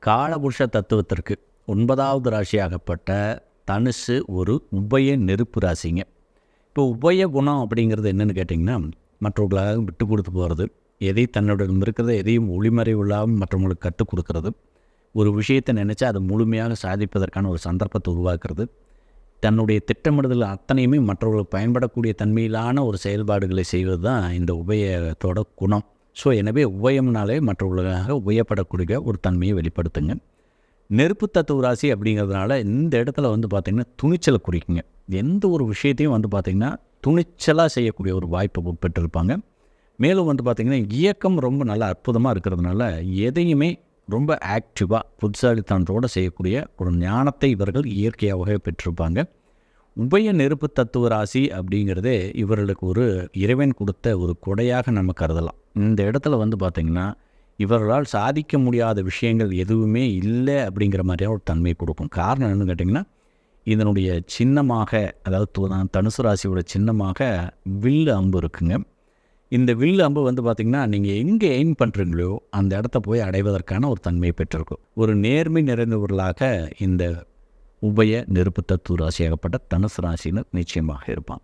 காலபுருஷ தத்துவத்திற்கு 9வது ராசியாகப்பட்ட தனுசு ஒரு உபய நெருப்பு ராசிங்க. இப்போ உபய குணம் அப்படிங்கிறது என்னென்னு கேட்டிங்கன்னா, மற்றவர்களாக விட்டு கொடுத்து போகிறது, எதை தன்னுடன் இருக்கிறத எதையும் ஒளிமறைவில்லாமல் மற்றவங்களுக்கு கற்றுக் கொடுக்கறது, ஒரு விஷயத்தை நினச்சா அதை முழுமையாக சாதிப்பதற்கான ஒரு சந்தர்ப்பத்தை உருவாக்குறது, தன்னுடைய திட்டமிடுதல் அத்தனையுமே மற்றவர்களுக்கு பயன்படக்கூடிய தன்மையிலான ஒரு செயல்பாடுகளை செய்வது தான் இந்த உபயத்தோட குணம். ஸோ எனவே உபயம்னாலே மற்றவர்களுக்காக உபயப்படக்கூடிய ஒரு தன்மையை வெளிப்படுத்துங்க. நெருப்பு தத்துவ ராசி அப்படிங்கிறதுனால இந்த இடத்துல பார்த்திங்கன்னா துணிச்சலை குறிக்குங்க. எந்த ஒரு விஷயத்தையும் பார்த்திங்கன்னா துணிச்சலாக செய்யக்கூடிய ஒரு வாய்ப்பை பெற்றிருப்பாங்க. மேலும் பார்த்திங்கன்னா இயக்கம் ரொம்ப நல்லா அற்புதமாக இருக்கிறதுனால எதையுமே ரொம்ப ஆக்டிவாக புத்திசாலித்தனத்தோடு செய்யக்கூடிய ஒரு ஞானத்தை இவர்கள் இயற்கையாகவே பெற்றிருப்பாங்க. உபய நெருப்பு தத்துவ ராசி அப்படிங்கிறதே இவர்களுக்கு ஒரு இறைவன் கொடுத்த ஒரு கொடையாக நம்ம கருதலாம். இந்த இடத்துல பார்த்திங்கன்னா இவர்களால் சாதிக்க முடியாத விஷயங்கள் எதுவுமே இல்லை அப்படிங்கிற மாதிரியான ஒரு தன்மை கொடுக்கும். காரணம் என்னென்னு கேட்டிங்கன்னா, இதனுடைய சின்னமாக, அதாவது தனுசு ராசியோட சின்னமாக வில் அம்பு இருக்குங்க. இந்த வில் அம்பு பார்த்திங்கன்னா நீங்கள் எங்கே எய்ம் பண்ணுறீங்களோ அந்த இடத்த போய் அடைவதற்கான ஒரு தன்மையை பெற்றிருக்கும். ஒரு நேர்மை நிறைந்தவர்களாக இந்த உபய நெருப்பு தத்துவ ராசியாகப்பட்ட தனுசு ராசியில் நிச்சயமாக இருப்பான்.